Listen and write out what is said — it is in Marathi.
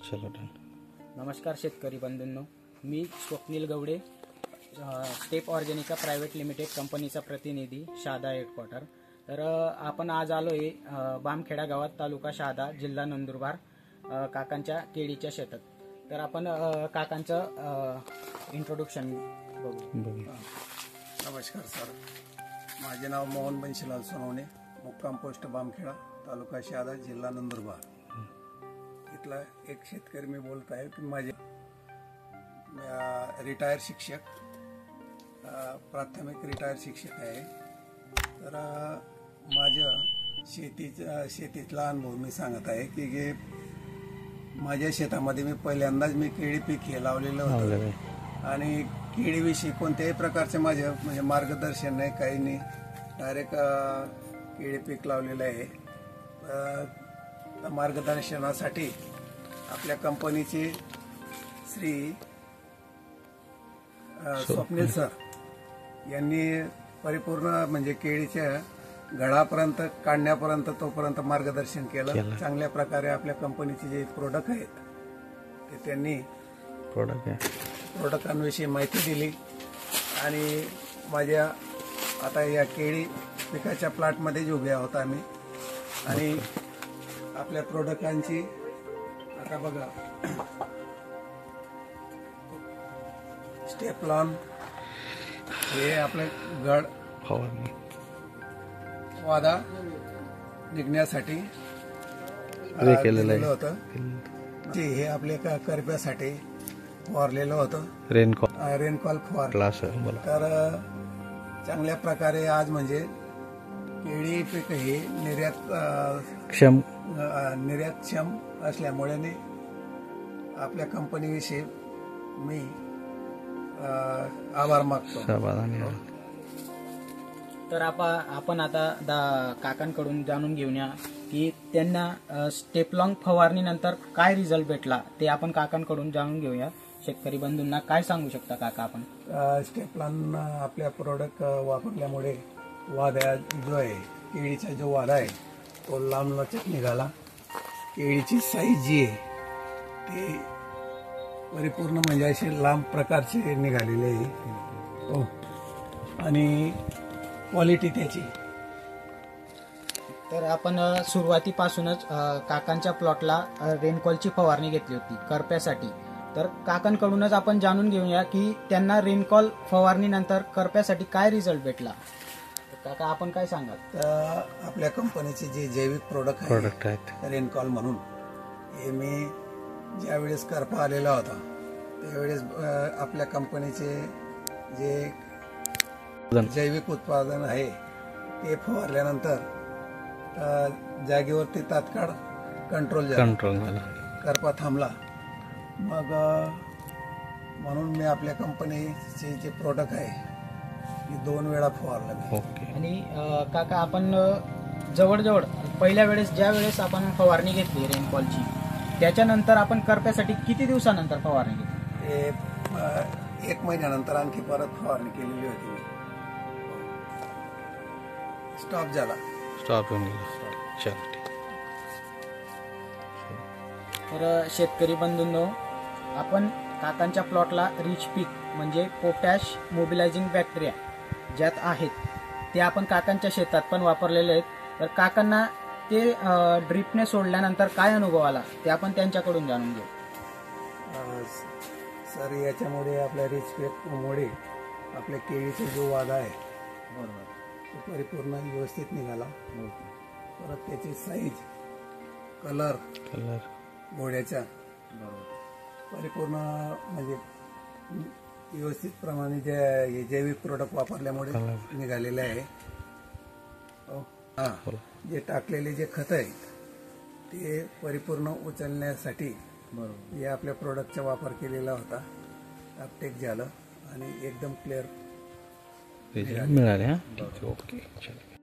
चलो डन। नमस्कार शेतकरी बंधूंनो, मी Swapnil Gawde, step organica private limited कंपनीचा प्रतिनिधी, शहादा हेडक्वार्टर। तर आपण आज आलो आहे बामखेडा गावात, तालुका शहादा, जिल्हा नंदुरबार, काकांच्या केळीच्या शेतात। तर आपण काकांचं इंट्रोडक्शन बघू। नमस्कार सर, माझे नाव मोहन बंशीलाल सोनवणे, मुक्काम पोस्ट बामखेडा, तालुका शहादा, जिल्हा नंदुरबार। इथला एक शेतकरी मी बोलत आहे की माझे रिटायर शिक्षक, प्राथमिक रिटायर शिक्षक आहे। तर माझ्या शेतीतला अनुभव मी सांगत आहे की माझ्या शेतामध्ये मी पहिल्यांदाच केळी पीक हे लावलेलं होतं आणि केळीविषयी कोणत्याही प्रकारचे माझे म्हणजे मार्गदर्शन नाही, काही नाही, डायरेक्ट केळी पीक लावलेलं आहे। मार्गदर्शनासाठी आपल्या कंपनीचे श्री स्वप्नील सर यांनी परिपूर्ण म्हणजे केळीच्या घडापर्यंत काढण्यापर्यंत तोपर्यंत मार्गदर्शन केलं। चांगल्या प्रकारे आपल्या कंपनीचे जे प्रोडक्ट आहेत ते त्यांनी प्रोडक्टांविषयी माहिती दिली आणि माझ्या आता या केळी पिकाच्या प्लॉटमध्ये उभे आहोत आम्ही आणि आपल्या प्रोडक्टांची आता बघा, स्टेपलॉन हे आपले गड वादा निघण्यासाठी केलेलं होतं, हे आपले करप्यासाठी फवारलेलं होतं, रेनकॉल फवार। तर चांगल्या प्रकारे आज म्हणजे केळी पीक हे निर्यात क्षम असल्यामुळे आपल्या कंपनीविषयी मी आभार मागतो। तर आपण आता काकांकडून जाणून घेऊया की त्यांना स्टेपलॉन फवारणीनंतर काय रिझल्ट भेटला, ते आपण काकांकडून जाणून घेऊया। शेतकरी बंधूंना काय सांगू शकता काका आपण? स्टेपलॉन आपल्या प्रोडक्ट वापरल्यामुळे वादा जो आहे, केळीचा जो वादा आहे तो लांबलचक निघाला। केळीची साईज जी आहे ती परिपूर्ण म्हणजे अशी लांब प्रकारची निघालेली आहे आणि क्वालिटी त्याची। तर आपण सुरुवातीपासूनच काकांच्या प्लॉटला रेनकॉलची फवारणी घेतली होती करप्यासाठी। तर काकांकडूनच आपण जाणून घेऊया की त्यांना रेनकॉल फवारणीनंतर करप्यासाठी काय रिझल्ट भेटला। काका आपण काय सांगाल? तर आपल्या कंपनीचे जे जैविक प्रोडक्ट आहेत रेनकॉल म्हणून, हे मी ज्यावेळेस करपा आलेला होता त्यावेळेस आपल्या कंपनीचे जे जैविक उत्पादन आहे ते फवारल्यानंतर जागेवरती तात्काळ कंट्रोल झाला, करपा थांबला। मग म्हणून मी आपल्या कंपनीचे जे प्रोडक्ट आहे 2 वेळा फवारलं। आणि काका आपण जवळजवळ पहिल्या वेळेस ज्या वेळेस आपण फवारणी घेतली रेनकॉलची, त्याच्यानंतर आपण करप्यासाठी किती दिवसानंतर फवारणी घेतली? 1 महिन्यानंतर आणखी परत फवारणी केलेली होती। स्टॉप झाला। तर शेतकरी बंधूंनो, आपण काकांच्या प्लॉटला रिच पीक म्हणजे पोटॅश मोबिलायझिंग बॅक्टेरिया ज्यात आहेत ते आपण काकांच्या शेतात पण वापरलेले आहेत। तर काकांना ते ड्रिपने सोडल्यानंतर काय अनुभव आला ते आपण त्यांच्याकडून जाणून घेऊ। सर, याच्यामुळे आपल्या रिच पीकमुळे आपल्या केळीचा जो वादा आहे बरोबर तो परिपूर्ण व्यवस्थित निघाला। परत त्याची साईज, कलर घोड्याचा परिपूर्ण म्हणजे व्यवस्थित प्रमाणे जे जैविक प्रोडक्ट वापरल्यामुळे निघालेले आहे। जे टाकलेले जे खत आहेत ते परिपूर्ण उचलण्यासाठी हे आपल्या प्रोडक्टचा वापर केलेला होता। अपटेक झालं आणि एकदम क्लिअर मिळाले। ओके, चला।